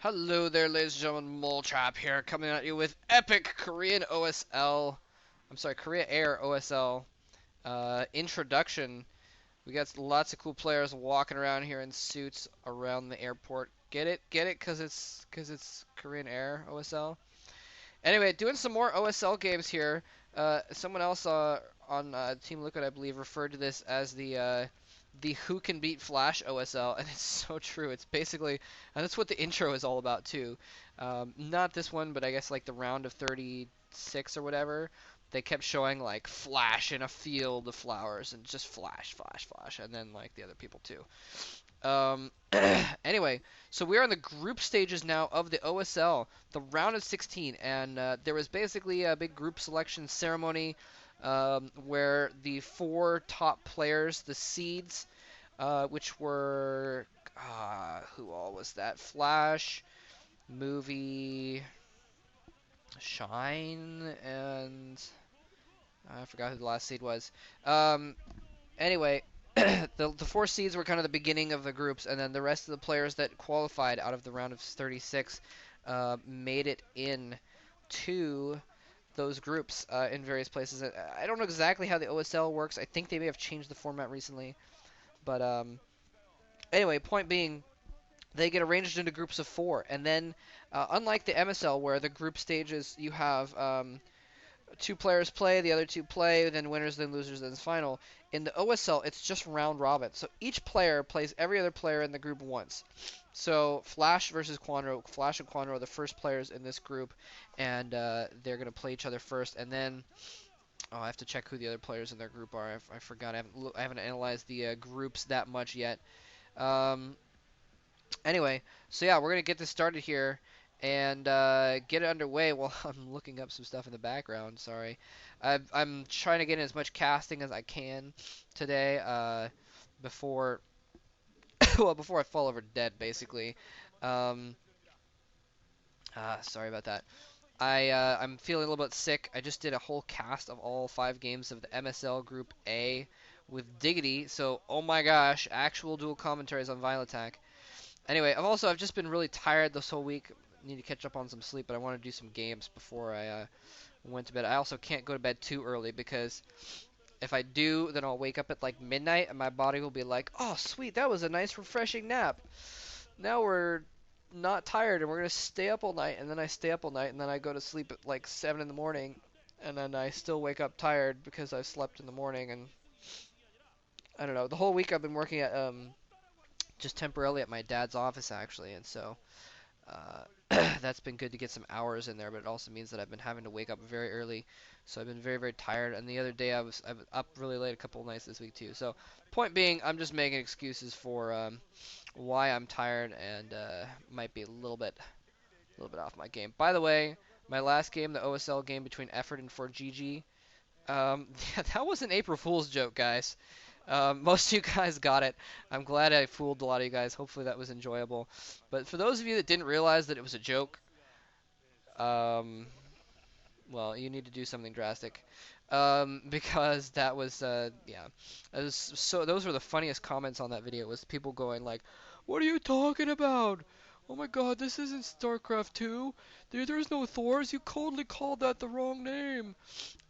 Hello there, ladies and gentlemen. Moletrap here, coming at you with epic Korean OSL. I'm sorry, Korea Air OSL introduction. We got lots of cool players walking around here in suits around the airport. Get it? Get it? Cause it's Korean Air OSL. Anyway, doing some more OSL games here. Someone else on Team Liquid, I believe, referred to this as the Who Can Beat Flash OSL, and it's so true. It's basically, and that's what the intro is all about too. Not this one, but I guess like the round of 36 or whatever. They kept showing like Flash in a field of flowers and just Flash, Flash, Flash, and then like the other people too. Um, anyway, so we are in the group stages now of the OSL, the round of 16, and there was basically a big group selection ceremony where the four top players, the seeds, which were who all was that? Flash, Movie, Shine, and I forgot who the last seed was. Um, Anyway, the four seeds were kind of the beginning of the groups, and then the rest of the players that qualified out of the round of 36 made it in to those groups in various places. I don't know exactly how the OSL works. I think they may have changed the format recently, but anyway, point being, they get arranged into groups of four, and then unlike the MSL where the group stages you have two players play, the other two play, then winners, then losers, then final. In the OSL, it's just round robin. So each player plays every other player in the group once. So Flash versus Kwanro. Flash and Kwanro are the first players in this group, and they're going to play each other first. And then, oh, I have to check who the other players in their group are. I forgot. I haven't analyzed the groups that much yet. Um, Anyway, so yeah, we're going to get this started here and get it underway while I'm looking up some stuff in the background. Sorry. I'm trying to get in as much casting as I can today before, well, before I fall over dead, basically. Um, Sorry about that. I'm feeling a little bit sick. I just did a whole cast of all 5 games of the MSL Group A with Diggity, so oh my gosh, actual dual commentaries on Vile Attack. Anyway, I've just been really tired this whole week. Need to catch up on some sleep, but I want to do some games before I went to bed. I also can't go to bed too early because if I do, then I'll wake up at like midnight and my body will be like, "Oh, sweet, that was a nice refreshing nap. Now we're not tired and we're gonna stay up all night." And then I stay up all night and then I go to sleep at like 7 in the morning, and then I still wake up tired because I slept in the morning. And I don't know. The whole week I've been working at just temporarily at my dad's office actually, and so that's been good to get some hours in there, but it also means that I've been having to wake up very early, so I've been very, very tired. And the other day I was up really late a couple of nights this week too. So point being, I'm just making excuses for why I'm tired and might be a little bit off my game. By the way, my last game, the OSL game between Effort and 4GG, yeah, that was an April Fool's joke, guys. Most of you guys got it. I'm glad I fooled a lot of you guys. Hopefully that was enjoyable. But for those of you that didn't realize that it was a joke, um, well, you need to do something drastic. Because that was, yeah. So those were the funniest comments on that video, was people going like, "What are you talking about? Oh my God, this isn't StarCraft 2. There's no Thors. You coldly called that the wrong name."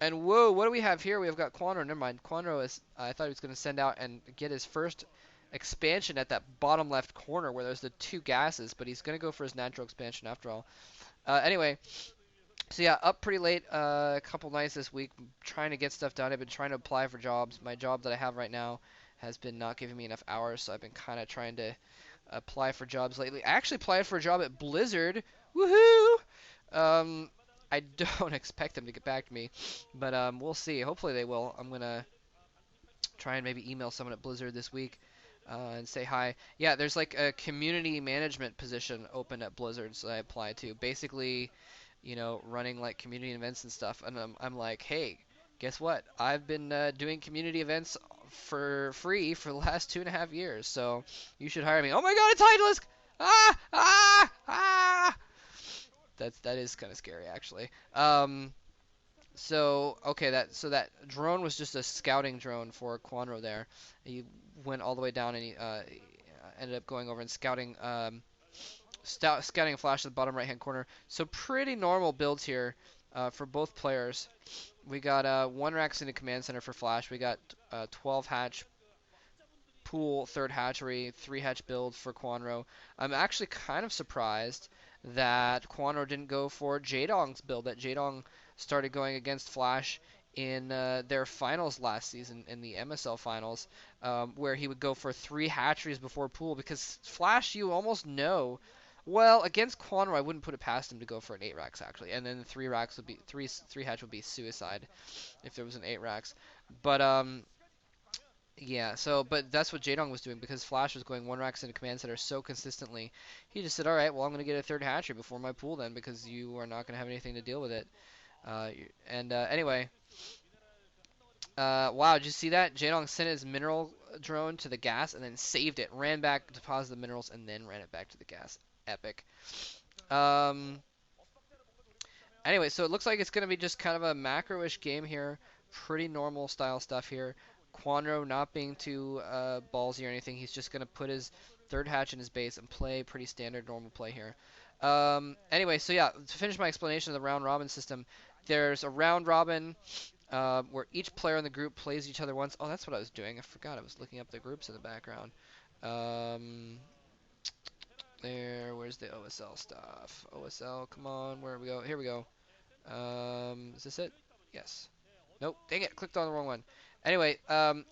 And whoa, what do we have here? We have got Kwanro. Never mind. Kwanro is. I thought he was going to send out and get his first expansion at that bottom left corner where there's the 2 gases, but he's going to go for his natural expansion after all. Anyway, so yeah, up pretty late a couple nights this week trying to get stuff done. I've been trying to apply for jobs. My job that I have right now has been not giving me enough hours, so I've been kind of trying to apply for jobs lately. I actually applied for a job at Blizzard. Woohoo! I don't expect them to get back to me, but we'll see. Hopefully they will. I'm gonna try and maybe email someone at Blizzard this week and say hi. Yeah, there's like a community management position open at Blizzard, so I applied to. Basically, running like community events and stuff. And I'm like, hey, guess what? I've been doing community events for free for the last 2.5 years, so you should hire me. Oh my God, it's Hydralisk! Ah! Ah! Ah! That is kind of scary, actually. So okay, that drone was just a scouting drone for Kwanro there. He went all the way down and he ended up going over and scouting scouting a flash at the bottom right hand corner. So pretty normal builds here for both players. We got 1 Rax in the command center for flash. We got 12 hatch pool, 3rd hatchery, 3 hatch build for Kwanro. I'm actually kind of surprised that Kwanro didn't go for Jaedong's build, that Jaedong started going against Flash in their finals last season, in the MSL finals, where he would go for 3 hatcheries before pool, because Flash, you almost know, well, against Kwanro, I wouldn't put it past him to go for an 8 Rax, actually, and then the 3 Rax would be, 3 hatch would be suicide if there was an 8 Rax. But, yeah, so, but that's what Jaedong was doing, because Flash was going 1 Rax into command center so consistently. He just said, alright, well, I'm going to get a 3rd hatchery before my pool then, because you are not going to have anything to deal with it. Anyway, wow, did you see that? Jaedong sent his mineral drone to the gas and then saved it, ran back, deposited the minerals, and then ran it back to the gas. Epic. Um, Anyway, so it looks like it's going to be just kind of a macro-ish game here. Pretty normal style stuff here. Kwanro not being too ballsy or anything. He's just going to put his 3rd hatch in his base and play pretty standard normal play here. Anyway, so yeah, to finish my explanation of the round robin system, there's a round robin where each player in the group plays each other once. Oh, that's what I was doing. I forgot I was looking up the groups in the background. Where's the OSL stuff? OSL, come on, where we go? Here we go. Is this it? Yes. Nope, dang it, clicked on the wrong one. Anyway,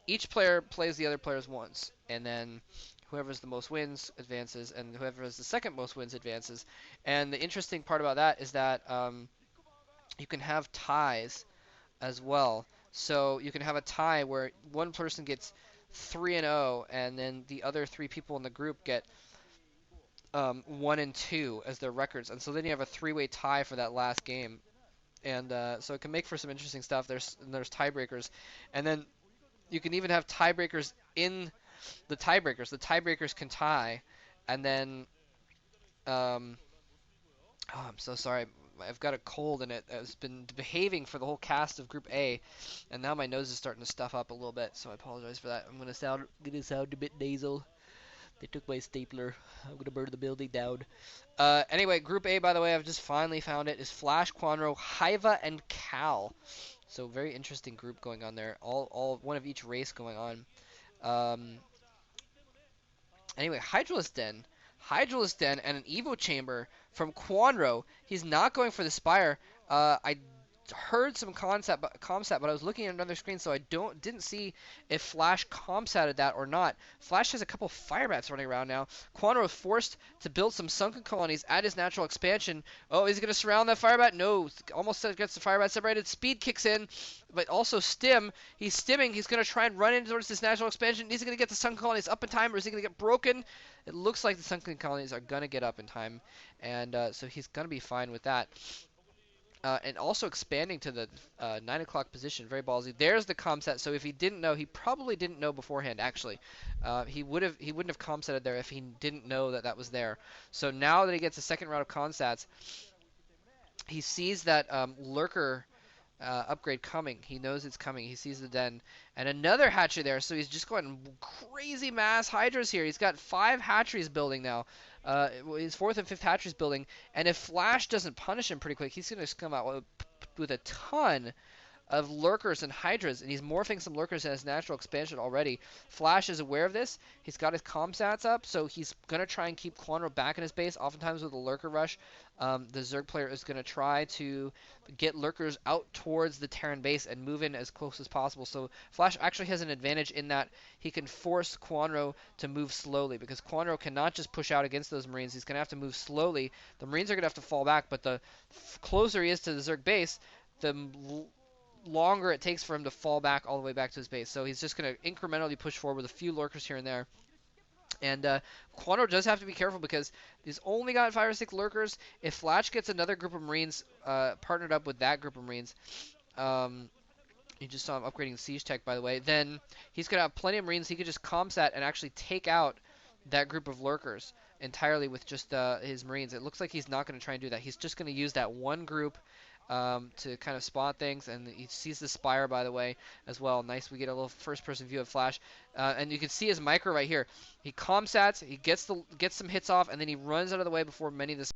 each player plays the other players once, and then whoever's the most wins advances, and whoever has the second most wins advances. And the interesting part about that is that you can have ties as well. So you can have a tie where one person gets 3-0, and then the other 3 people in the group get 1 and 2 as their records, and so then you have a 3-way tie for that last game. And so it can make for some interesting stuff. There's tiebreakers, and then you can even have tiebreakers in the tiebreakers. The tiebreakers can tie, and then oh, I'm so sorry. I've got a cold, and it's been behaving for the whole cast of Group A, and now my nose is starting to stuff up a little bit. So I apologize for that. I'm gonna sound a bit nasal. They took my stapler. I'm gonna burn the building down. Anyway, Group A, by the way, I've just finally found it, is Flash, Kwanro, Hiva, and Cal. So very interesting group going on there. All one of each race going on. Anyway, Hydralisk Den, and an Evo Chamber from Kwanro. He's not going for the Spire. I heard some comsat, but I was looking at another screen, so I didn't see if Flash comsatted that or not. Flash has a couple fire bats running around now. Kwanro is forced to build some sunken colonies at his natural expansion. Oh, is he going to surround that fire bat? No, almost gets the fire bat separated. Speed kicks in, but also stim. He's stimming. He's going to try and run in towards this natural expansion. Is he going to get the sunken colonies up in time, or is he going to get broken? It looks like the sunken colonies are going to get up in time, and so he's going to be fine with that. And also expanding to the 9 o'clock position, very ballsy. There's the comsat. So if he didn't know, he probably didn't know beforehand. Actually, he wouldn't have comsatted there if he didn't know that was there. So now that he gets a second round of comsats, he sees that lurker upgrade coming. He knows it's coming. He sees the den and another hatchery there. So he's just going crazy mass hydras here. He's got 5 hatcheries building now. His 4th and 5th hatcheries building. And if Flash doesn't punish him pretty quick, he's going to come out with a ton of lurkers and hydras, and he's morphing some lurkers in his natural expansion already. Flash is aware of this. He's got his comsats up, so he's going to try and keep Kwanro back in his base. Oftentimes with a lurker rush, the Zerg player is going to try to get lurkers out towards the Terran base and move in as close as possible. So Flash actually has an advantage in that he can force Kwanro to move slowly, because Kwanro cannot just push out against those Marines. He's going to have to move slowly. The Marines are going to have to fall back, but the closer he is to the Zerg base, the longer it takes for him to fall back all the way back to his base. So he's just going to incrementally push forward with a few lurkers here and there. And Kwanro does have to be careful, because he's only got 5 or 6 lurkers. If Flash gets another group of Marines partnered up with that group of Marines, you just saw him upgrading Siege Tech, by the way, then he's going to have plenty of Marines. He could just comsat and actually take out that group of lurkers entirely with just his Marines. It looks like he's not going to try and do that. He's just going to use that one group to kind of spot things, and he sees the Spire, by the way, as well. Nice, we get a little first-person view of Flash, and you can see his micro right here. He comsats, he gets some hits off, and then he runs out of the way before many of the